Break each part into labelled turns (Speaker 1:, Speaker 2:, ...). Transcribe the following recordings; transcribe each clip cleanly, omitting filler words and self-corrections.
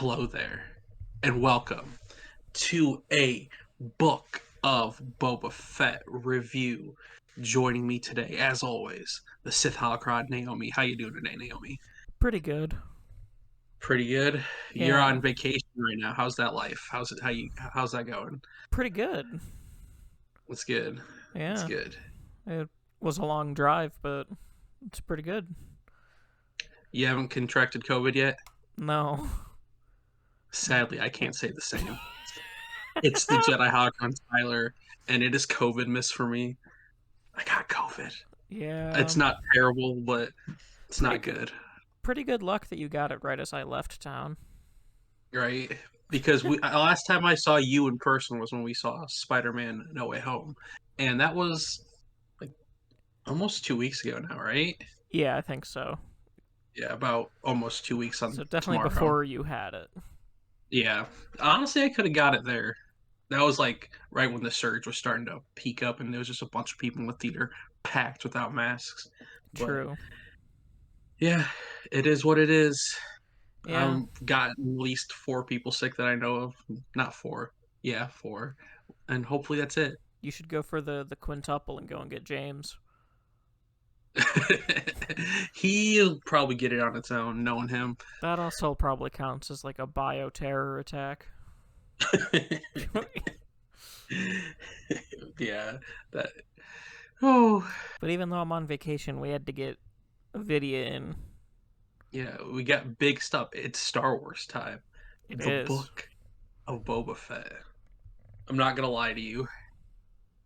Speaker 1: Hello there, and welcome to a Book of Boba Fett review. Joining me today, as always, the Sith Holocron, Naomi. How you doing today, Naomi?
Speaker 2: Pretty good.
Speaker 1: Pretty good. You're
Speaker 2: Yeah,
Speaker 1: on vacation right now. How's that life? How's it? How's that going?
Speaker 2: pretty good.
Speaker 1: It's good. It's
Speaker 2: Yeah,
Speaker 1: good.
Speaker 2: it was a long drive, but it's pretty good.
Speaker 1: You haven't contracted COVID yet?
Speaker 2: No.
Speaker 1: Sadly, I can't say the same. It's the Jedi Holocron Tyler, and it is COVID miss for me. I got COVID.
Speaker 2: Yeah,
Speaker 1: It's not terrible, but it's
Speaker 2: pretty
Speaker 1: not
Speaker 2: good.
Speaker 1: good.
Speaker 2: Pretty good luck that you got it right as I left town.
Speaker 1: Right? Because we last time I saw you in person was when we saw Spider-Man No Way Home, and that was like almost 2 weeks ago now, right?
Speaker 2: Yeah, I think so.
Speaker 1: Yeah, about almost 2 weeks on
Speaker 2: So definitely
Speaker 1: tomorrow.
Speaker 2: before you had it.
Speaker 1: Yeah, honestly, I could have got it there. That was like right when the surge was starting to peak up, and there was just a bunch of people in the theater packed without masks. But
Speaker 2: True.
Speaker 1: yeah, it is what it is.
Speaker 2: Yeah,
Speaker 1: Gotten at least four people sick that I know of. Not four. Yeah, four. And hopefully that's it.
Speaker 2: you should go for the quintuple and go and get James.
Speaker 1: He'll probably get it on its own, knowing him.
Speaker 2: That also probably counts as like a bioterror attack.
Speaker 1: Yeah, that. Oh,
Speaker 2: But even though I'm on vacation, we had to get a video in.
Speaker 1: yeah, we got big stuff. It's Star Wars time.
Speaker 2: It
Speaker 1: The
Speaker 2: is.
Speaker 1: book of Boba Fett. I'm not gonna lie to you.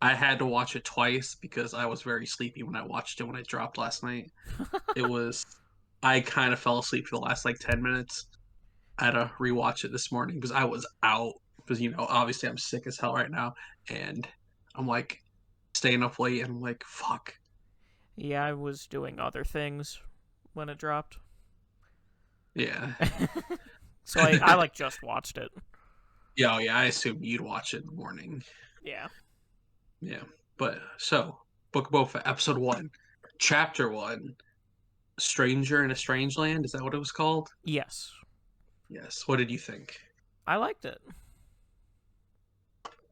Speaker 1: I had to watch it twice because I was very sleepy when I watched it when it dropped last night. It was. I kind of fell asleep for the last like 10 minutes. I had to rewatch it this morning because I was out because obviously I'm sick as hell right now, and I'm like staying up late and I'm like fuck.
Speaker 2: Yeah, I was doing other things when it dropped.
Speaker 1: Yeah.
Speaker 2: So I like just watched it.
Speaker 1: Yeah, oh, yeah, I assume you'd watch it in the morning.
Speaker 2: Yeah.
Speaker 1: Yeah. But so Book of Boba Fett, episode 1, chapter 1, Stranger in a Strange Land, is that what it was called?
Speaker 2: Yes.
Speaker 1: Yes. What did you think?
Speaker 2: I liked it.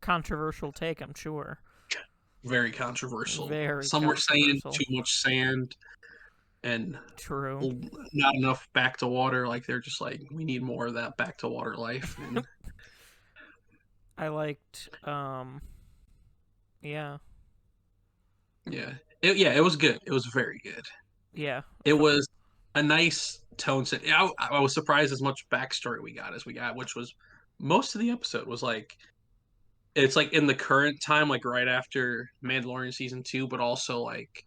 Speaker 2: Controversial take, I'm sure.
Speaker 1: Very controversial.
Speaker 2: Very
Speaker 1: Some were saying
Speaker 2: controversial.
Speaker 1: too much sand and
Speaker 2: True.
Speaker 1: not enough back to water. Like they're just like, we need more of that back to water life. And
Speaker 2: I liked yeah.
Speaker 1: yeah, it was good. It was very good.
Speaker 2: Yeah.
Speaker 1: It was a nice tone set. I was surprised as much backstory we got as we got, which was most of the episode was like it's like in the current time, like right after Mandalorian season 2, but also like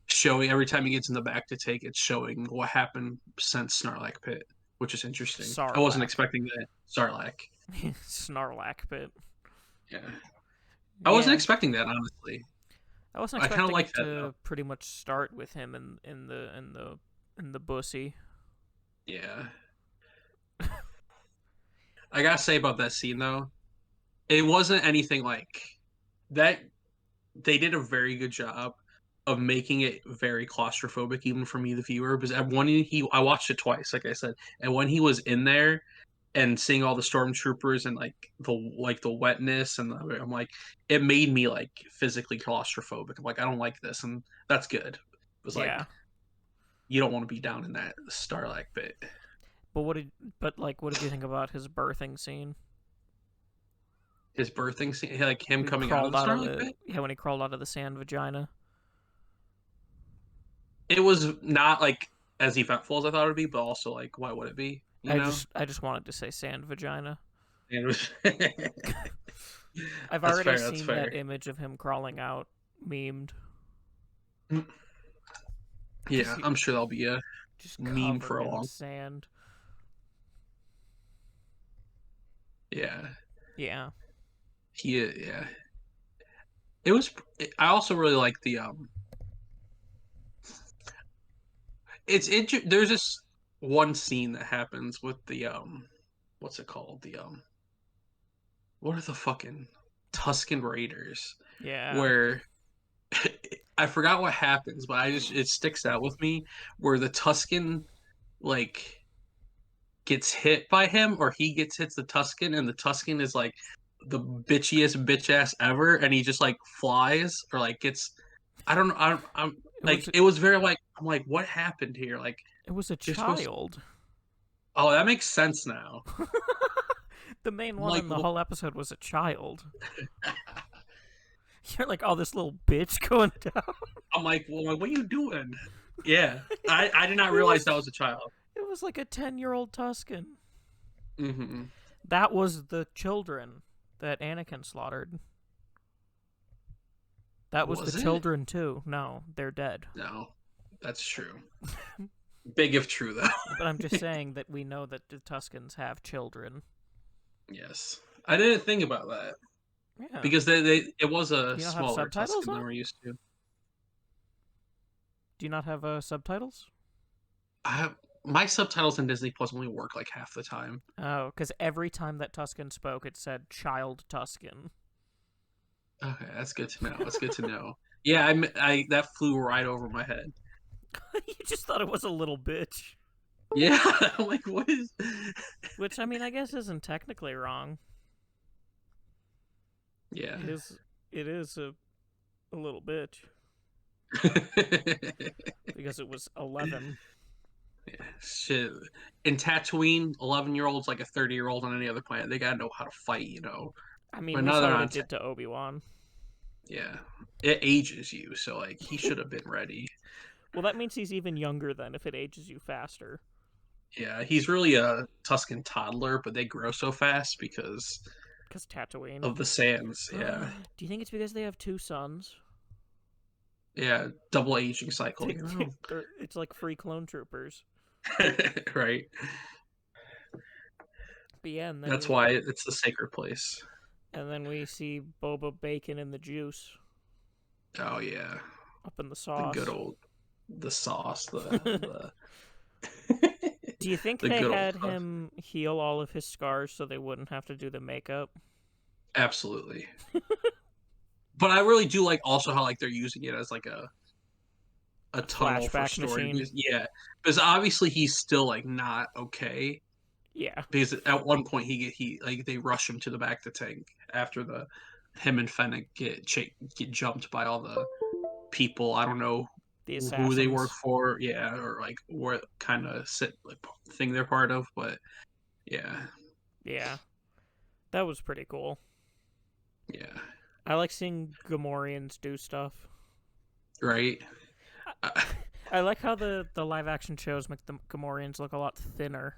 Speaker 1: showing every time he gets in the back to take it's showing what happened since Snarlack Pit, which is interesting. I wasn't
Speaker 2: Sarlacc.
Speaker 1: expecting that. Sarlacc.
Speaker 2: Snarlack bit.
Speaker 1: Yeah. I wasn't
Speaker 2: Yeah.
Speaker 1: expecting that, honestly.
Speaker 2: I wasn't
Speaker 1: I kind of
Speaker 2: expecting
Speaker 1: like
Speaker 2: it
Speaker 1: that though.
Speaker 2: to pretty much start with him in the bussy.
Speaker 1: Yeah. I gotta say about that scene though, it wasn't anything like that. They did a very good job of making it very claustrophobic, even for me, the viewer. Because I watched it twice, like I said, and when he was in there and seeing all the stormtroopers and like the wetness I'm like, it made me like physically claustrophobic. I'm like, I don't like this, and that's good. It was
Speaker 2: Yeah.
Speaker 1: like you don't want to be down in that Starlight bit.
Speaker 2: But what did you think about his birthing scene?
Speaker 1: His birthing scene, like him
Speaker 2: He
Speaker 1: coming out of
Speaker 2: crawled
Speaker 1: the
Speaker 2: out of
Speaker 1: Starlight
Speaker 2: the
Speaker 1: bit.
Speaker 2: yeah when he crawled out of the sand vagina.
Speaker 1: It was not like as eventful as I thought it would be, but also like why would it be? You
Speaker 2: I
Speaker 1: know?
Speaker 2: just I just wanted to say sand vagina.
Speaker 1: And it was
Speaker 2: I've
Speaker 1: that's
Speaker 2: already
Speaker 1: fair. That's
Speaker 2: seen that
Speaker 1: fair.
Speaker 2: image of him crawling out memed.
Speaker 1: Yeah, I'm sure that'll be a
Speaker 2: Just
Speaker 1: meme for
Speaker 2: covered
Speaker 1: a
Speaker 2: in
Speaker 1: long.
Speaker 2: sand.
Speaker 1: Yeah,
Speaker 2: Yeah.
Speaker 1: yeah. It was. I also really like the There's this one scene that happens with the what's it called? The what are the fucking Tusken Raiders?
Speaker 2: Yeah.
Speaker 1: Where I forgot what happens, but it sticks out with me where the Tusken like gets hit by him, or he hits the Tusken, and the Tusken is like the bitchiest bitch ass ever, and he just like flies or like gets. I don't know. I'm
Speaker 2: It
Speaker 1: like
Speaker 2: was
Speaker 1: it was very like I'm like what happened here? Like
Speaker 2: it was a
Speaker 1: you're supposed.
Speaker 2: child.
Speaker 1: Oh, that makes sense now.
Speaker 2: The main
Speaker 1: I'm
Speaker 2: one
Speaker 1: like
Speaker 2: in the whole episode was a child. You're like, oh, this little bitch going down.
Speaker 1: well, what are you doing? Yeah, I did not
Speaker 2: It
Speaker 1: realize that
Speaker 2: was
Speaker 1: was a child.
Speaker 2: it was like a 10-year-old Tuscan.
Speaker 1: Hmm.
Speaker 2: That was the children that Anakin slaughtered. That was the
Speaker 1: Was it?
Speaker 2: children too. No, they're dead.
Speaker 1: No, that's true. Big if true
Speaker 2: But I'm just
Speaker 1: though.
Speaker 2: saying that we know that the Tuscans have children.
Speaker 1: Yes, I didn't think about that
Speaker 2: Yeah.
Speaker 1: because it was
Speaker 2: Do
Speaker 1: a
Speaker 2: you not have
Speaker 1: smaller
Speaker 2: subtitles
Speaker 1: Tuscan than
Speaker 2: on?
Speaker 1: we're used to.
Speaker 2: Do you not have subtitles?
Speaker 1: I have my subtitles in Disney Plus only work like half the time.
Speaker 2: Oh, because every time that Tuscan spoke, it said "child Tuscan."
Speaker 1: Okay, that's good to know. That's good to know. Yeah, I that flew right over my head.
Speaker 2: You just thought it was a little bitch.
Speaker 1: Yeah, I'm like, what is?
Speaker 2: Which, I mean, I guess isn't technically wrong.
Speaker 1: Yeah.
Speaker 2: It is. It is a little bitch because it was 11.
Speaker 1: Yeah, shit. In Tatooine, 11-year-olds like a 30-year-old on any other planet. They gotta know how to fight, you know.
Speaker 2: I mean,
Speaker 1: But
Speaker 2: we
Speaker 1: now
Speaker 2: saw
Speaker 1: they're
Speaker 2: what
Speaker 1: on.
Speaker 2: it did to Obi-Wan.
Speaker 1: Yeah, it ages you, so like he should have been ready.
Speaker 2: Well, that means he's even younger then if it ages you faster.
Speaker 1: Yeah, he's really a Tuscan toddler, but they grow so fast because
Speaker 2: Because Tatooine.
Speaker 1: of the sands. Yeah,
Speaker 2: Do you think it's because they have two sons?
Speaker 1: yeah, double aging cycle.
Speaker 2: They,
Speaker 1: You know,
Speaker 2: it's like free clone troopers.
Speaker 1: right?
Speaker 2: But yeah, and then
Speaker 1: That's
Speaker 2: we
Speaker 1: why it's the sacred place.
Speaker 2: see Boba Bacon in the juice
Speaker 1: Oh yeah,
Speaker 2: up in the
Speaker 1: the good
Speaker 2: sauce.
Speaker 1: old the sauce,
Speaker 2: Do
Speaker 1: the
Speaker 2: you think
Speaker 1: the
Speaker 2: they
Speaker 1: good old
Speaker 2: had
Speaker 1: sauce.
Speaker 2: him heal all of his scars so they wouldn't have to do the makeup?
Speaker 1: Absolutely. But I really do like also how like they're using it as like a tunnel for
Speaker 2: Flashback
Speaker 1: story.
Speaker 2: machine.
Speaker 1: Yeah, because obviously he's still like not okay.
Speaker 2: Yeah.
Speaker 1: Because at one point he like they rush him to the back of the tank after the him and Fennec get jumped by all the people. I don't know
Speaker 2: The
Speaker 1: who they work
Speaker 2: assassins.
Speaker 1: for, yeah, or like what kind of thing they're part of, but yeah,
Speaker 2: Yeah. That was pretty cool.
Speaker 1: yeah,
Speaker 2: I like seeing Gamorreans do stuff.
Speaker 1: right.
Speaker 2: I like how the live action shows make the Gamorreans look a lot thinner.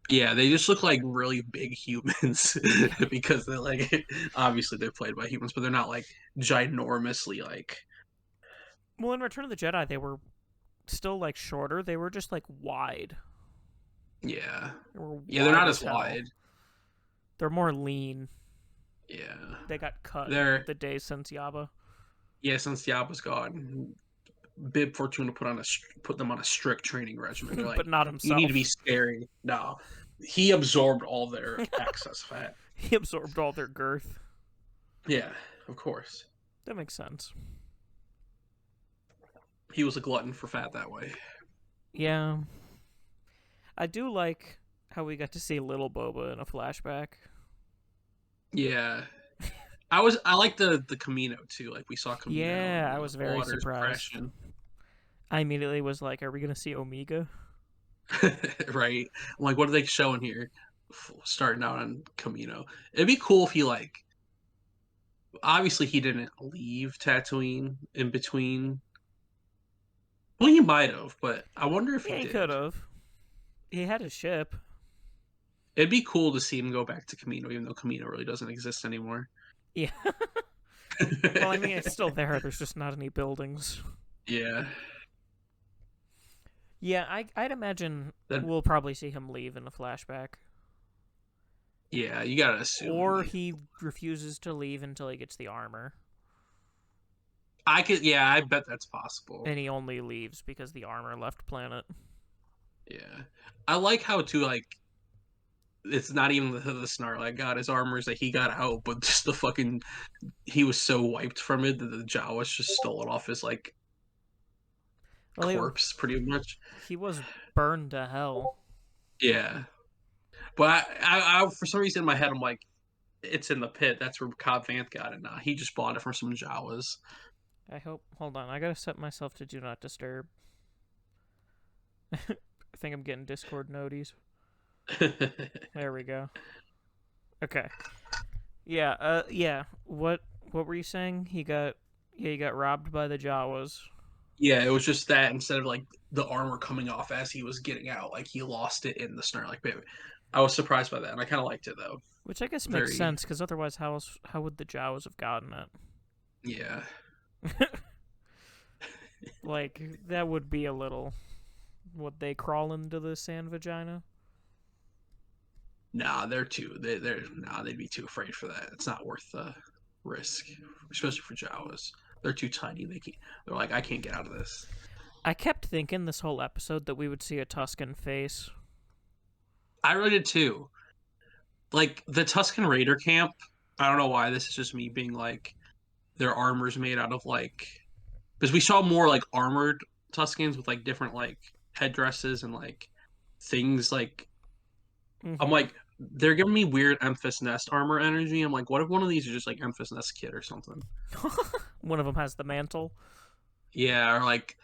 Speaker 1: Yeah, they just look like really big humans
Speaker 2: Yeah.
Speaker 1: because they're like obviously they're played by humans, but they're not like ginormously like
Speaker 2: Well, in Return of the Jedi, they were still like shorter. They were just like wide.
Speaker 1: yeah.
Speaker 2: They were
Speaker 1: Yeah, they're
Speaker 2: wide
Speaker 1: not
Speaker 2: as
Speaker 1: as
Speaker 2: hell.
Speaker 1: wide.
Speaker 2: They're more lean.
Speaker 1: Yeah.
Speaker 2: They got cut
Speaker 1: They're
Speaker 2: the day since Yaba.
Speaker 1: yeah, since Yabba's gone, Bib Fortuna put them on a strict training regimen. They're
Speaker 2: But
Speaker 1: like,
Speaker 2: not
Speaker 1: you need to be
Speaker 2: himself.
Speaker 1: scary. No. He absorbed all their excess fat.
Speaker 2: He absorbed all their girth.
Speaker 1: Yeah, of course.
Speaker 2: That makes sense.
Speaker 1: He was a glutton for fat that way.
Speaker 2: Yeah. I do like how we got to see little Boba in a flashback.
Speaker 1: Yeah. I like the Camino too. Like we saw Camino
Speaker 2: Yeah,
Speaker 1: and
Speaker 2: I
Speaker 1: the
Speaker 2: was very
Speaker 1: waters
Speaker 2: surprised.
Speaker 1: crashing.
Speaker 2: I immediately was like, are we going to see Omega?
Speaker 1: Right? I'm like, what are they showing here? Starting out on Camino. It'd be cool if he like obviously he didn't leave Tatooine in between. Well, he might have, but I wonder if he
Speaker 2: Yeah, he could
Speaker 1: did.
Speaker 2: have. He had a ship.
Speaker 1: It'd be cool to see him go back to Camino, even though Camino really doesn't exist anymore.
Speaker 2: Yeah. Well, I mean, it's still there. There's just not any buildings.
Speaker 1: Yeah.
Speaker 2: Yeah, I'd imagine
Speaker 1: That
Speaker 2: we'll probably see him leave in the flashback.
Speaker 1: yeah, you gotta assume.
Speaker 2: Or he refuses to leave until he gets the armor.
Speaker 1: I could yeah, I bet that's possible.
Speaker 2: And he only leaves because the armor left planet.
Speaker 1: Yeah. I like how too like it's not even the Snarl got his armors that he got out, but just the fucking he was so wiped from it that the Jawas just stole it off his like
Speaker 2: Well,
Speaker 1: corpse pretty much.
Speaker 2: he was burned to hell.
Speaker 1: Yeah. But for some reason in my head, I'm like, it's in the pit. That's where Cobb Vanth got it. Nah, he just bought it from some Jawas.
Speaker 2: I hope. Hold on, I gotta set myself to do not disturb. I think I'm getting Discord noties. There we go. Okay. Yeah. Yeah. What were you saying? He got robbed by the Jawas,
Speaker 1: Yeah, it was just that instead of like the armor coming off as he was getting out, like he lost it in the snare. Like, baby, I was surprised by that, and I kind of liked it though.
Speaker 2: which I guess makes
Speaker 1: Very,
Speaker 2: sense because otherwise, how would the Jawas have gotten
Speaker 1: yeah.
Speaker 2: it? Like that would be a little. Would they crawl into the sand vagina?
Speaker 1: Nah, they're nah, they'd be too afraid for that. It's not worth the risk, especially for Jawas. They're too tiny. They're like, I can't get out of this.
Speaker 2: I kept thinking this whole episode that we would see a Tuscan face.
Speaker 1: I really did too. Like the Tuscan Raider camp. I don't know why this is just me being like their armor's made out of like because we saw more like armored Tuscans with like different like headdresses and like things like I'm
Speaker 2: Mm-hmm.
Speaker 1: like they're giving me weird Memphis Nest armor energy. I'm like, what if one of these is just like Memphis Nest kid or something?
Speaker 2: One of them has the mantle.
Speaker 1: Yeah, or like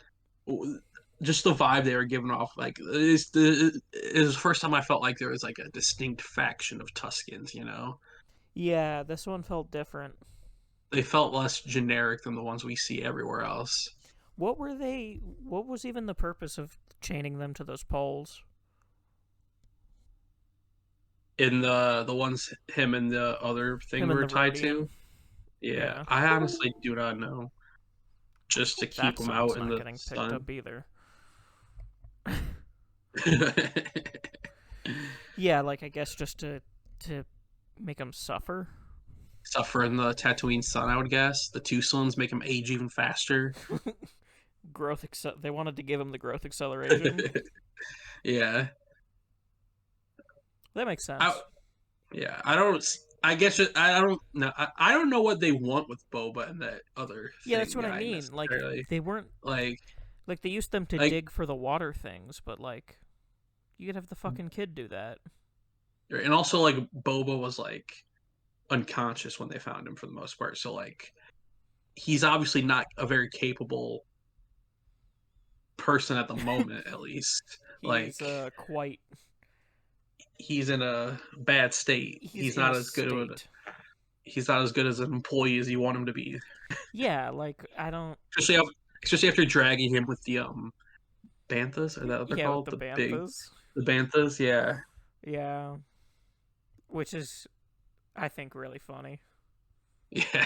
Speaker 1: just the vibe they were giving off. Like it was the first time I felt like there was like a distinct faction of Tuscans. You know,
Speaker 2: Yeah, this one felt different.
Speaker 1: they felt less generic than the ones we see everywhere else.
Speaker 2: What were they? What was even the purpose of chaining them to those poles?
Speaker 1: In the ones him and the other thing
Speaker 2: Him
Speaker 1: we
Speaker 2: and
Speaker 1: were
Speaker 2: the
Speaker 1: tied
Speaker 2: Rhodian.
Speaker 1: to. Yeah,
Speaker 2: Yeah,
Speaker 1: I honestly do not know. Just to keep
Speaker 2: that
Speaker 1: them
Speaker 2: song's
Speaker 1: out in
Speaker 2: not
Speaker 1: the
Speaker 2: getting picked
Speaker 1: sun.
Speaker 2: up either. Yeah, like I guess just to make them suffer.
Speaker 1: Suffer in the Tatooine sun, I would guess. The two suns make them age even faster.
Speaker 2: They wanted to give him the growth acceleration.
Speaker 1: Yeah,
Speaker 2: That makes
Speaker 1: I
Speaker 2: sense.
Speaker 1: yeah. I don't. I guess I don't know. I don't know what they want with Boba and that other
Speaker 2: Yeah, that's
Speaker 1: thing
Speaker 2: what I
Speaker 1: guy
Speaker 2: mean. Like
Speaker 1: necessarily.
Speaker 2: they weren't
Speaker 1: Like
Speaker 2: like they used them to
Speaker 1: like
Speaker 2: dig for the water things, but like you could have the fucking kid do that.
Speaker 1: and also like Boba was like unconscious when they found him for the most part. So like he's obviously not a very capable person at the moment, at least.
Speaker 2: He's
Speaker 1: Like
Speaker 2: quite
Speaker 1: he's in a bad state.
Speaker 2: he's in a state.
Speaker 1: He's not as good as an employee as you want him to be.
Speaker 2: Yeah, like I don't.
Speaker 1: Especially after, especially after dragging him with the banthas. Are that what they're
Speaker 2: Yeah, with
Speaker 1: called?
Speaker 2: the banthas.
Speaker 1: The banthas. Yeah,
Speaker 2: Yeah, which is I think really funny.
Speaker 1: yeah.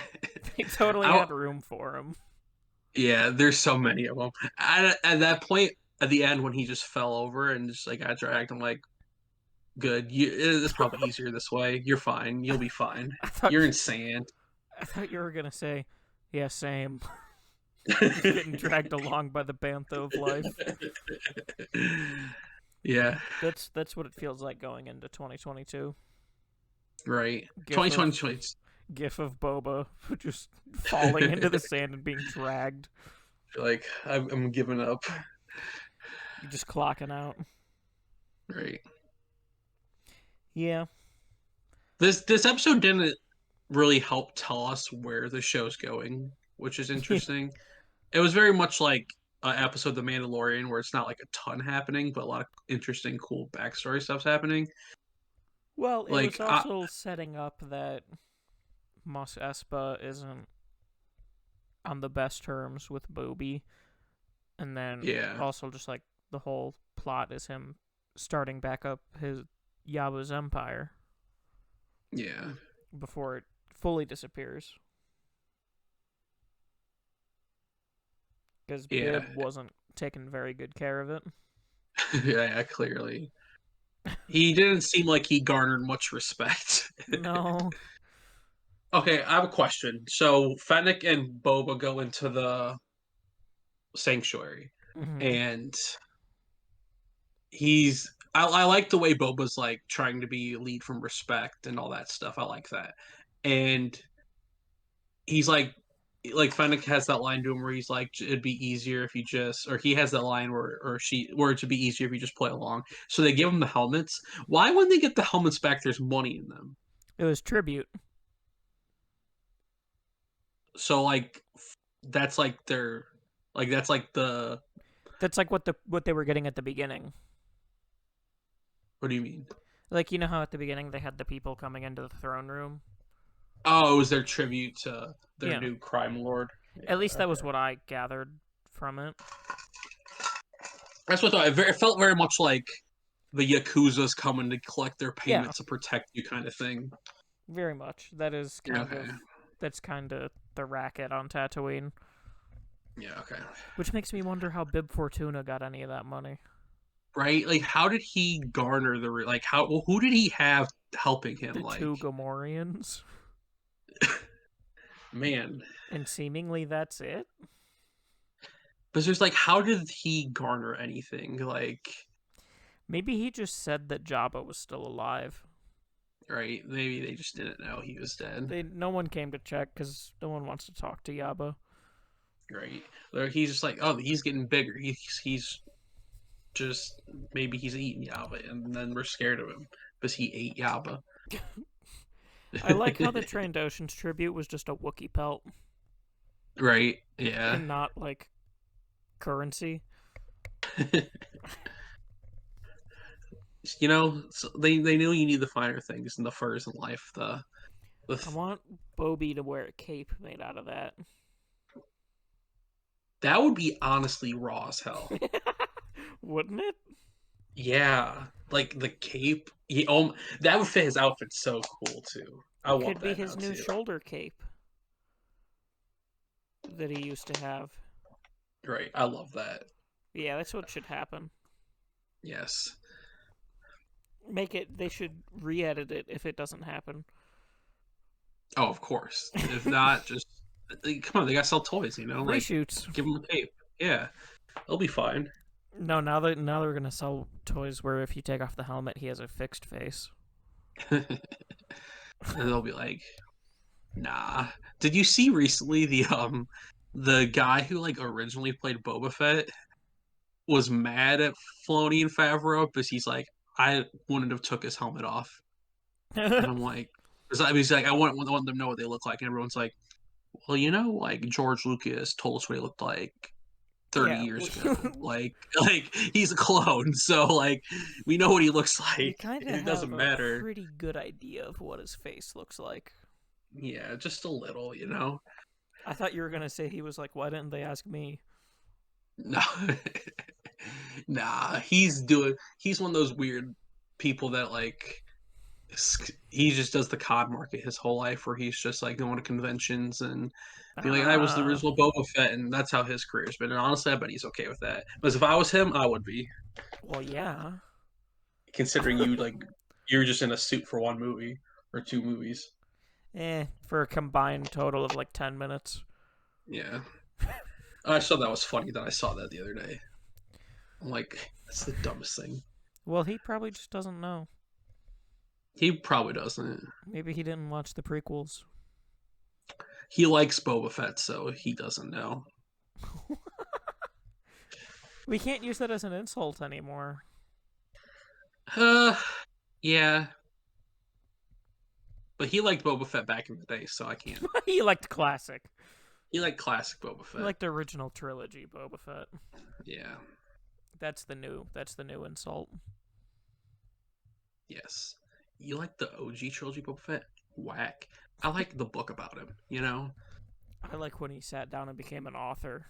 Speaker 2: They totally
Speaker 1: I,
Speaker 2: had room for him.
Speaker 1: yeah, there's so many of them. At that point, at the end, when he just fell over and just like got dragged, I'm like, good. It's probably easier this way. You're fine. You'll be fine.
Speaker 2: I thought
Speaker 1: You're in sand.
Speaker 2: I thought you were gonna say, yeah, same. Just getting dragged along by the bantha of life.
Speaker 1: Yeah,
Speaker 2: That's what it feels like going into 2022.
Speaker 1: right.
Speaker 2: Gif of
Speaker 1: 2020.
Speaker 2: gif of Boba just falling into the sand and being dragged.
Speaker 1: Like I'm giving up.
Speaker 2: You're just clocking out.
Speaker 1: Right.
Speaker 2: Yeah.
Speaker 1: This episode didn't really help tell us where the show's going, which is interesting. It was very much like an episode of The Mandalorian where it's not like a ton happening, but a lot of interesting, cool backstory stuff's happening.
Speaker 2: Well, it was
Speaker 1: Like,
Speaker 2: also setting up that Mos Espa isn't on the best terms with Bobby, and then
Speaker 1: yeah,
Speaker 2: also just like the whole plot is him starting back up his Yaba's empire
Speaker 1: yeah,
Speaker 2: before it fully disappears because
Speaker 1: yeah,
Speaker 2: Bib wasn't taking very good care of it.
Speaker 1: yeah. Clearly, he didn't seem like he garnered much respect.
Speaker 2: No.
Speaker 1: Okay, I have a question. So Fennec and Boba go into the sanctuary,
Speaker 2: Hmm.
Speaker 1: and I like the way Boba's like trying to be lead from respect and all that stuff. I like that. And he's like like Fennec has that line to him where he's like, "It'd be easier if you just," or he has that line where it'd be easier if you just play along. So they give him the helmets. Why, when they get the helmets back, there's money in them?
Speaker 2: It was tribute.
Speaker 1: So like, that's like their, like that's like the.
Speaker 2: That's like what they were getting at the beginning.
Speaker 1: What do you mean?
Speaker 2: Like, you know how at the beginning they had the people coming into the throne room?
Speaker 1: Oh, it was their tribute to their
Speaker 2: Yeah.
Speaker 1: new crime lord.
Speaker 2: At
Speaker 1: Yeah,
Speaker 2: least that
Speaker 1: okay.
Speaker 2: was what I gathered from it.
Speaker 1: That's what I thought. It felt very much like the Yakuza's coming to collect their
Speaker 2: Yeah,
Speaker 1: payment to protect you, kind of thing.
Speaker 2: very much. That is
Speaker 1: Yeah,
Speaker 2: kind
Speaker 1: okay.
Speaker 2: of that's kind of the racket on Tatooine,
Speaker 1: Yeah, okay.
Speaker 2: which makes me wonder how Bib Fortuna got any of that money.
Speaker 1: Right? Like, how did he garner like how? Well, who did he have helping him?
Speaker 2: The
Speaker 1: Like,
Speaker 2: two Gamorreans,
Speaker 1: man,
Speaker 2: and seemingly that's it.
Speaker 1: but there's like, how did he garner anything? Like,
Speaker 2: Maybe he just said that Jabba was still alive.
Speaker 1: right? Maybe they just didn't know he was dead.
Speaker 2: No one came to check because no one wants to talk to Jabba.
Speaker 1: Right? Or he's just like, oh, he's getting bigger. He's just maybe he's eating Yaba, and then we're scared of him because he ate Yaba.
Speaker 2: I like how the Trandoshans tribute was just a Wookiee pelt
Speaker 1: Right? Yeah.
Speaker 2: and not like currency.
Speaker 1: So they know you need the finer things and the furs in life.
Speaker 2: I want Bobby to wear a cape made out of that.
Speaker 1: That would be honestly raw as hell.
Speaker 2: Wouldn't it?
Speaker 1: Yeah, like the cape. That would fit his outfit so cool too. I
Speaker 2: It
Speaker 1: want
Speaker 2: could be
Speaker 1: that now
Speaker 2: his new
Speaker 1: too.
Speaker 2: shoulder cape that he used to have.
Speaker 1: Right, I love that.
Speaker 2: Yeah, that's what should happen.
Speaker 1: Yes.
Speaker 2: Make it. They should re-edit it if it doesn't happen.
Speaker 1: Oh, of course. If not, just come on. They gotta sell toys, Like
Speaker 2: Reshoots.
Speaker 1: give them a cape. Yeah, they'll be fine.
Speaker 2: No, now they're gonna sell toys where if you take off the helmet, he has a fixed face.
Speaker 1: And they'll be like, nah. Did you see recently the guy who like originally played Boba Fett was mad at Filoni and Favreau because he's like, I wouldn't have took his helmet off. And I'm like, because he's like, I want them to know what they look like. And everyone's like, well, like George Lucas told us what he looked like 30
Speaker 2: Yeah,
Speaker 1: years ago. Like he's a clone, so like we know what he looks
Speaker 2: we
Speaker 1: like.
Speaker 2: kind of
Speaker 1: It
Speaker 2: have
Speaker 1: doesn't
Speaker 2: a
Speaker 1: matter.
Speaker 2: pretty good idea of what his face looks like.
Speaker 1: Yeah, just a little.
Speaker 2: I thought you were gonna say he was like, "Why didn't they ask me?"
Speaker 1: No. Nah, he's one of those weird people that like he just does the COD market his whole life where he's just like going to conventions and being like, I was the
Speaker 2: Ah,
Speaker 1: original Boba Fett, and that's how his career's been. And honestly, I bet he's okay with that. Because if I was him, I would be.
Speaker 2: well, yeah.
Speaker 1: Considering you like you're just in a suit for one movie or two movies.
Speaker 2: For a combined total of like 10 minutes.
Speaker 1: Yeah. I saw that was funny that I saw that the other day. I'm like, that's the dumbest thing.
Speaker 2: Well, he probably just doesn't know.
Speaker 1: He probably doesn't.
Speaker 2: Maybe he didn't watch the prequels.
Speaker 1: He likes Boba Fett, so he doesn't know.
Speaker 2: We can't use that as an insult anymore.
Speaker 1: Uh, yeah. But he liked Boba Fett back in the day, so I can't.
Speaker 2: He liked classic.
Speaker 1: He liked classic Boba
Speaker 2: He
Speaker 1: Fett.
Speaker 2: liked the original trilogy Boba Fett.
Speaker 1: Yeah.
Speaker 2: That's the new insult.
Speaker 1: Yes. You like the OG trilogy Boba Fett? Whack. I like the book about him.
Speaker 2: I like when he sat down and became an author.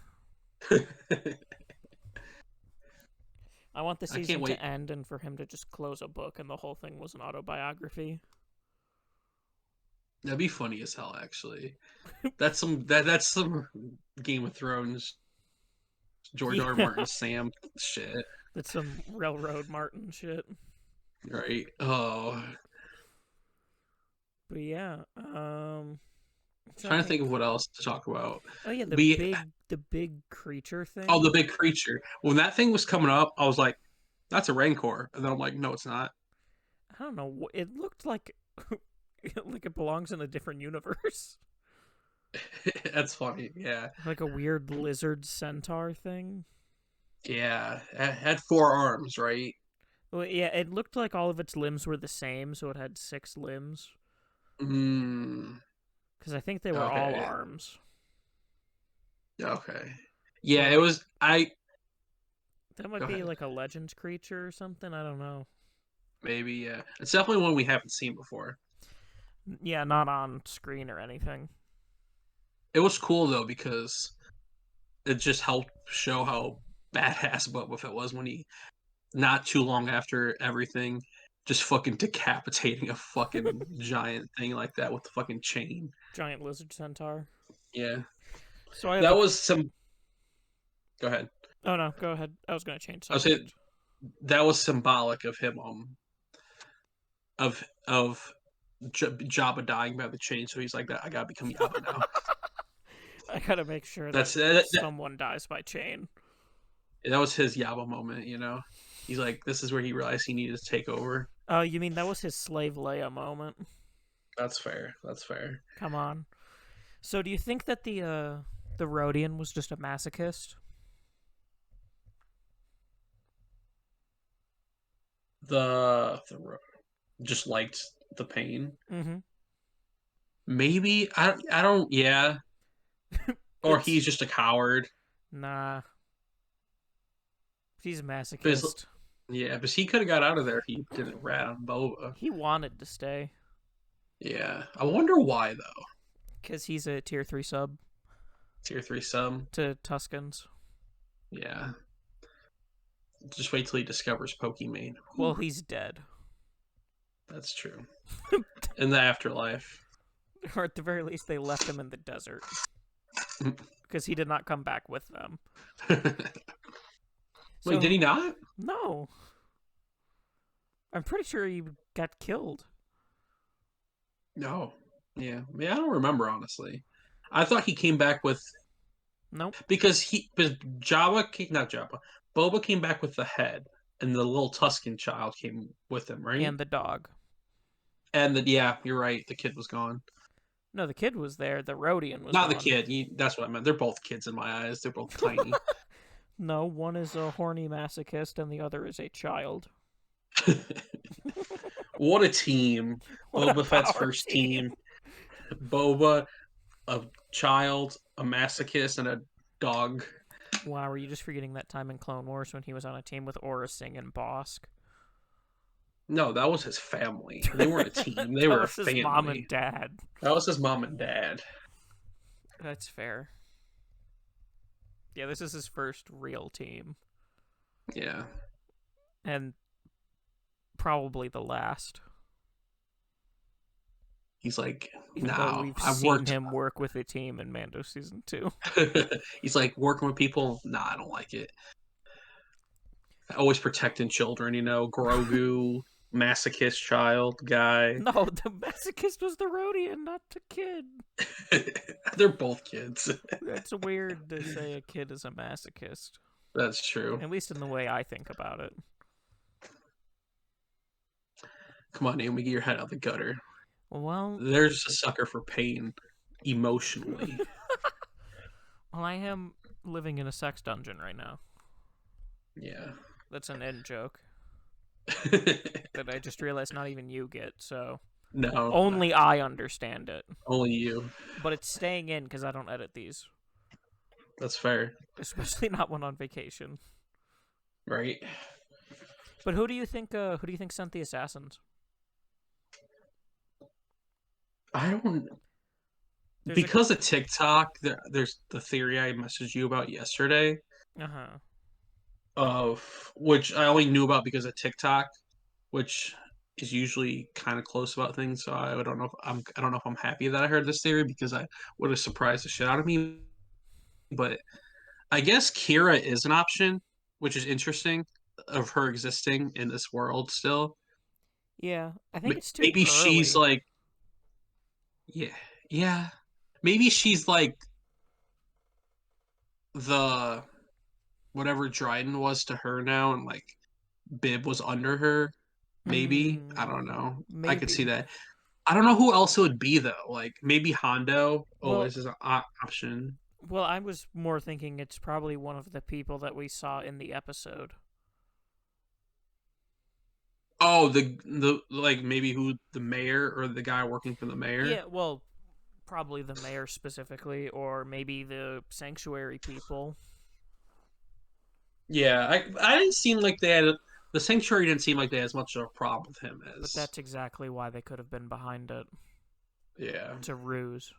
Speaker 2: I want the
Speaker 1: I can't
Speaker 2: season
Speaker 1: wait.
Speaker 2: to end and for him to just close a book and the whole thing was an autobiography.
Speaker 1: That'd be funny as hell, actually. That's some Game of Thrones, George R. R.
Speaker 2: Yeah,
Speaker 1: Martin, Sam shit,
Speaker 2: that's some Railroad Martin shit.
Speaker 1: right? Oh,
Speaker 2: But yeah,
Speaker 1: trying to think of what else to talk about.
Speaker 2: Oh yeah,
Speaker 1: We
Speaker 2: the big creature
Speaker 1: Oh, the
Speaker 2: thing.
Speaker 1: big creature. When that thing was coming up, I was like, "That's a Rancor," and then I'm like, "No, it's not."
Speaker 2: I don't know. It looked like like it belongs in a different universe.
Speaker 1: That's funny. Yeah.
Speaker 2: Like a weird lizard centaur thing.
Speaker 1: Yeah. It had 4 arms, right?
Speaker 2: Well, yeah, it looked like all of its limbs were the same, so it had 6 limbs.
Speaker 1: Mm,
Speaker 2: Because I think they were all
Speaker 1: okay.
Speaker 2: arms.
Speaker 1: Okay.
Speaker 2: So
Speaker 1: Yeah, it
Speaker 2: like
Speaker 1: was I
Speaker 2: that might
Speaker 1: go
Speaker 2: be
Speaker 1: ahead.
Speaker 2: like a Legends creature or something. I don't know.
Speaker 1: Maybe, yeah. It's definitely one we haven't seen before.
Speaker 2: Yeah, not on screen or anything.
Speaker 1: It was cool though because it just helped show how badass Boba Fett was when he not too long after everything just fucking decapitating a fucking giant thing like that with the fucking chain.
Speaker 2: Giant lizard centaur.
Speaker 1: Yeah.
Speaker 2: So I have
Speaker 1: That
Speaker 2: a.
Speaker 1: was some go ahead.
Speaker 2: Oh no, go ahead. I was gonna change
Speaker 1: I would say
Speaker 2: subject.
Speaker 1: that was symbolic of him of Jabba dying by the chain, so he's like that I gotta become Jabba now.
Speaker 2: I gotta make sure that
Speaker 1: That
Speaker 2: someone dies by chain.
Speaker 1: that was his Yaba moment, you know. He's like, this is where he realized he needed to take over.
Speaker 2: Oh, you mean that was his slave Leia moment?
Speaker 1: That's fair. That's fair.
Speaker 2: Come on. So do you think that the Rhodian was just a masochist?
Speaker 1: The just liked the pain.
Speaker 2: Mm-hmm.
Speaker 1: Maybe I don't. Yeah, or
Speaker 2: It's
Speaker 1: he's just a coward.
Speaker 2: nah. He's a
Speaker 1: But
Speaker 2: masochist.
Speaker 1: yeah, but he could have got out of there if he didn't rat on Boba.
Speaker 2: He wanted to stay
Speaker 1: Yeah, I wonder why though.
Speaker 2: because he's a tier 3 sub
Speaker 1: Tier 3 sub.
Speaker 2: to Tuscans.
Speaker 1: Yeah, just wait till he discovers Pokimane.
Speaker 2: Well,
Speaker 1: Whew,
Speaker 2: he's dead,
Speaker 1: that's true. In the afterlife.
Speaker 2: or at the very least, they left him in the desert because he did not come back with them.
Speaker 1: Wait, did he
Speaker 2: So
Speaker 1: not?
Speaker 2: no, I'm pretty sure he got killed.
Speaker 1: No. Yeah. I mean, I don't remember honestly. I thought he came back with
Speaker 2: Nope.
Speaker 1: because not Jabba, Boba came back with the head, and the little Tuscan child came with him, right?
Speaker 2: And the dog.
Speaker 1: And yeah, you're right. The kid was gone.
Speaker 2: No, the kid was there. The Rhodian was
Speaker 1: Not the
Speaker 2: gone.
Speaker 1: kid. That's what I meant. They're both kids in my eyes. They're both tiny.
Speaker 2: No, one is a horny masochist and the other is a child.
Speaker 1: What a team!
Speaker 2: What a
Speaker 1: Boba Fett's
Speaker 2: power
Speaker 1: first
Speaker 2: team.
Speaker 1: team. Boba, a child, a masochist, and a dog.
Speaker 2: Wow, were you just forgetting that time in Clone Wars when he was on a team with Aura Singh and Bosk?
Speaker 1: No, that was his family. They weren't a team. They
Speaker 2: That
Speaker 1: were a
Speaker 2: was his mom
Speaker 1: family.
Speaker 2: and dad.
Speaker 1: That was his mom and dad.
Speaker 2: That's fair. Yeah, this is his first real team.
Speaker 1: Yeah.
Speaker 2: And probably the last.
Speaker 1: He's like,
Speaker 2: Even though
Speaker 1: no,
Speaker 2: we've
Speaker 1: I've
Speaker 2: seen
Speaker 1: worked.
Speaker 2: him work with a team in Mando Season 2.
Speaker 1: He's like, working with people. Nah, I don't like it. Always protecting children, Grogu, masochist child guy.
Speaker 2: No, the masochist was the Rhodian, not the kid.
Speaker 1: They're both kids.
Speaker 2: That's weird to say a kid is a masochist.
Speaker 1: That's true.
Speaker 2: At least in the way I think about it.
Speaker 1: Come on, Naomi, get your head out the gutter.
Speaker 2: Well,
Speaker 1: There's a sucker for pain emotionally.
Speaker 2: I am living in a sex dungeon right now.
Speaker 1: Yeah.
Speaker 2: That's an end joke that I just realized not even you get, so
Speaker 1: No.
Speaker 2: only I understand it.
Speaker 1: Only you.
Speaker 2: But it's staying in because I don't edit these,
Speaker 1: That's fair.
Speaker 2: especially not when on vacation.
Speaker 1: Right?
Speaker 2: But who do you think? Who do you think sent the assassins?
Speaker 1: I don't.
Speaker 2: There's
Speaker 1: Because of TikTok, there's the theory I messaged you about yesterday,
Speaker 2: Uh huh.
Speaker 1: of which I only knew about because of TikTok, which is usually kind of close about things. So I don't know if I'm happy that I heard this theory because I would have surprised the shit out of me. But I guess Qi'ra is an option, which is interesting of her existing in this world still.
Speaker 2: Yeah, I think it's too
Speaker 1: Maybe she's
Speaker 2: early.
Speaker 1: like, yeah, yeah. Maybe she's like the whatever Dryden was to her now, and like Bib was under her. Maybe I don't know. I could see
Speaker 2: Maybe.
Speaker 1: that. I don't know who else it would be though. Like maybe Hondo
Speaker 2: Well,
Speaker 1: always is an option.
Speaker 2: well, I was more thinking it's probably one of the people that we saw in the episode.
Speaker 1: Oh, the like maybe who the mayor or the guy working for the mayor.
Speaker 2: Yeah, well, probably the mayor specifically, or maybe the sanctuary people.
Speaker 1: Yeah, I didn't seem like they had the sanctuary didn't seem like they had as much of a problem with him
Speaker 2: But
Speaker 1: as
Speaker 2: that's exactly why they could have been behind it.
Speaker 1: yeah,
Speaker 2: It's a ruse.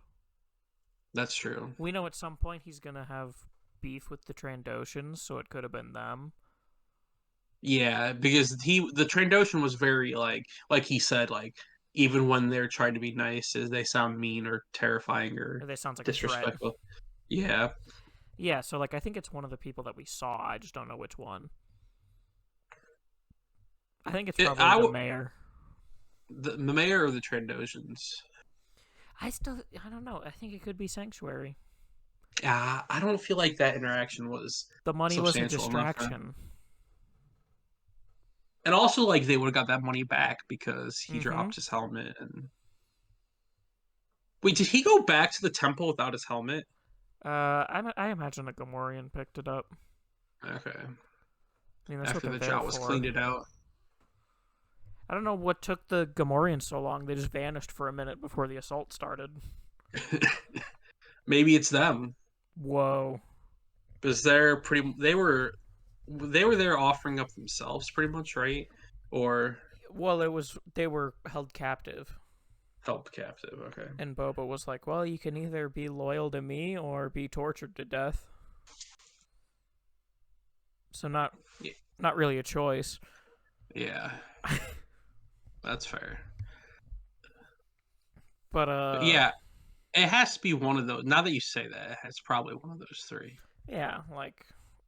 Speaker 1: that's true.
Speaker 2: We know at some point he's gonna have beef with the Trandoshans, so it could have been them.
Speaker 1: Yeah, because the Trandoshan was very like he said like even when they're trying to be nice, is they sound mean or terrifying or
Speaker 2: Or they sounds like a threat.
Speaker 1: disrespectful. Yeah,
Speaker 2: Yeah, so like I think it's one of the people that we saw. I just don't know which one. I think it's
Speaker 1: it,
Speaker 2: probably the mayor.
Speaker 1: the mayor of the Trandoshans.
Speaker 2: I don't know. I think it could be sanctuary.
Speaker 1: I don't feel like that interaction was
Speaker 2: The money was a
Speaker 1: substantial enough.
Speaker 2: distraction.
Speaker 1: And also, like they would have got that money back because he
Speaker 2: Mm-hmm.
Speaker 1: dropped his helmet. And wait, did he go back to the temple without his helmet?
Speaker 2: I imagine a Gamorrean picked it up.
Speaker 1: Okay,
Speaker 2: I mean, that's what
Speaker 1: after
Speaker 2: they're
Speaker 1: the
Speaker 2: there
Speaker 1: Jawas was
Speaker 2: for.
Speaker 1: cleaned it out.
Speaker 2: I don't know what took the Gamorreans so long. They just vanished for a minute before the assault started.
Speaker 1: Maybe it's them
Speaker 2: Whoa.
Speaker 1: because they were there offering up themselves pretty much, right? Or
Speaker 2: Well, they were held captive,
Speaker 1: held captive. Okay.
Speaker 2: and Boba was like, "Well, you can either be loyal to me or be tortured to death." So
Speaker 1: Yeah,
Speaker 2: not really a choice.
Speaker 1: yeah, that's fair.
Speaker 2: But
Speaker 1: But yeah, it has to be one of those. Now that you say that, it's probably one of those three.
Speaker 2: yeah, like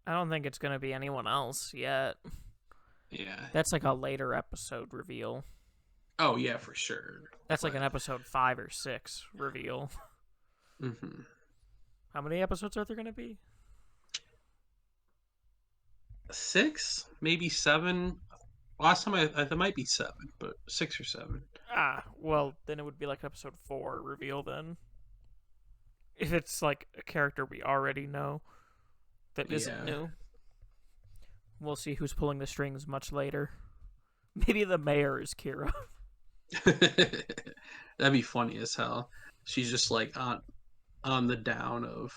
Speaker 2: I don't think it's gonna be anyone else yet.
Speaker 1: Yeah.
Speaker 2: That's like a later episode reveal.
Speaker 1: Oh yeah, for sure.
Speaker 2: That's like
Speaker 1: But
Speaker 2: an episode 5 or 6 reveal.
Speaker 1: mhm.
Speaker 2: How many episodes are there gonna be?
Speaker 1: Six, maybe seven. Last time there might be seven, but 6 or 7.
Speaker 2: Well, then it would be like episode 4 reveal then. If it's like a character we already know that isn't
Speaker 1: Yeah.
Speaker 2: new. We'll see who's pulling the strings much later. Maybe the mayor is Qi'ra.
Speaker 1: That'd be funny as hell. She's just like on the down of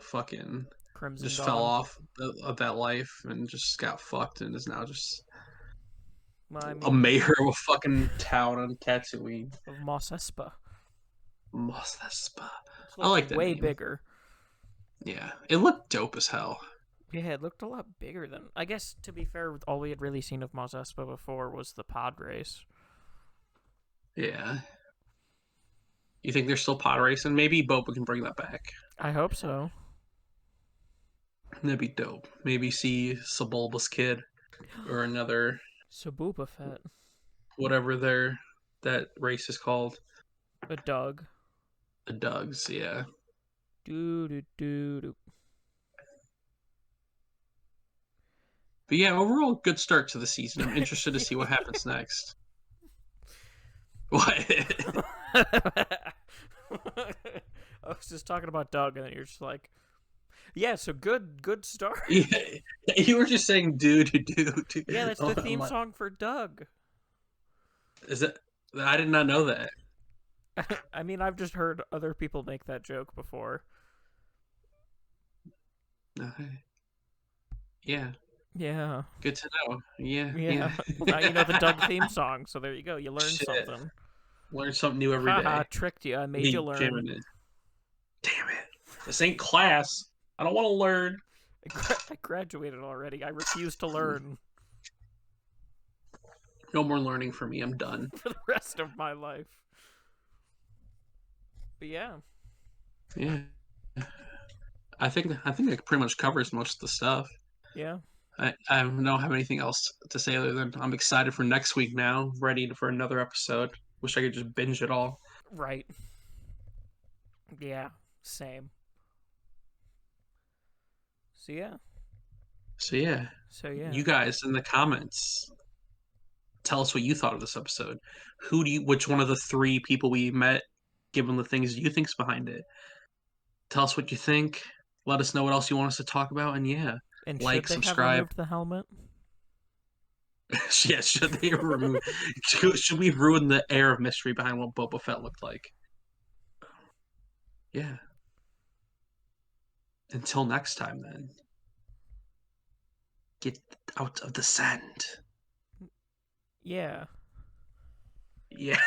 Speaker 1: fucking
Speaker 2: Crimson
Speaker 1: just fell
Speaker 2: Dawn.
Speaker 1: off of that life and just got fucked and is now just
Speaker 2: Well, I
Speaker 1: a
Speaker 2: mean,
Speaker 1: mayor of a fucking town on Tatooine.
Speaker 2: of Mos Espa.
Speaker 1: Mosespa.
Speaker 2: Which
Speaker 1: I
Speaker 2: looked
Speaker 1: like that
Speaker 2: way
Speaker 1: name.
Speaker 2: bigger.
Speaker 1: Yeah, it looked dope as hell.
Speaker 2: Yeah, it looked a lot bigger than. I guess, to be fair, all we had really seen of Mos Espa before was the pod race.
Speaker 1: Yeah. You think they're still pod racing? Maybe Boba can bring that back.
Speaker 2: I hope so.
Speaker 1: That'd be dope. Maybe see Sebulba's kid or another
Speaker 2: So Boba Fett.
Speaker 1: whatever that race is called.
Speaker 2: A Doug.
Speaker 1: The Dugs, yeah.
Speaker 2: Doo doo doo doo.
Speaker 1: But yeah, overall good start to the season. I'm interested to see what happens next. What?
Speaker 2: I was just talking about Doug, and then you're just like, yeah, so good start.
Speaker 1: Yeah, you were just saying do.
Speaker 2: Yeah, that's the theme song for Doug.
Speaker 1: Is it? I did not know that.
Speaker 2: I mean, I've just heard other people make that joke before.
Speaker 1: Okay. Yeah,
Speaker 2: Yeah.
Speaker 1: good to know. Yeah,
Speaker 2: Yeah.
Speaker 1: yeah.
Speaker 2: Well, now you know the Doug theme song, so there you go. You learned
Speaker 1: Shit,
Speaker 2: something.
Speaker 1: learn something new every
Speaker 2: Haha,
Speaker 1: day.
Speaker 2: tricked you. I made you
Speaker 1: Me
Speaker 2: learn.
Speaker 1: jamming it. Damn it! This ain't class. I don't want to learn.
Speaker 2: I graduated already. I refuse to learn
Speaker 1: No more learning for me. I'm done.
Speaker 2: for the rest of my life. But yeah.
Speaker 1: Yeah. I think it pretty much covers most of the stuff.
Speaker 2: Yeah.
Speaker 1: I don't have anything else to say other than I'm excited for next week now, ready for another episode. Wish I could just binge it all.
Speaker 2: Right. Yeah. Same. So yeah.
Speaker 1: So yeah,
Speaker 2: So yeah.
Speaker 1: you guys in the comments, tell us what you thought of this episode. Which one of the three people we met, given the things you think's behind it? Tell us what you think. Let us know what else you want us to talk about, and yeah,
Speaker 2: And should
Speaker 1: like,
Speaker 2: they have
Speaker 1: subscribe.
Speaker 2: removed the helmet?
Speaker 1: Yeah, should they remove? Should we ruin the air of mystery behind what Boba Fett looked like? Yeah. Until next time, then. Get out of the sand.
Speaker 2: Yeah.
Speaker 1: Yeah.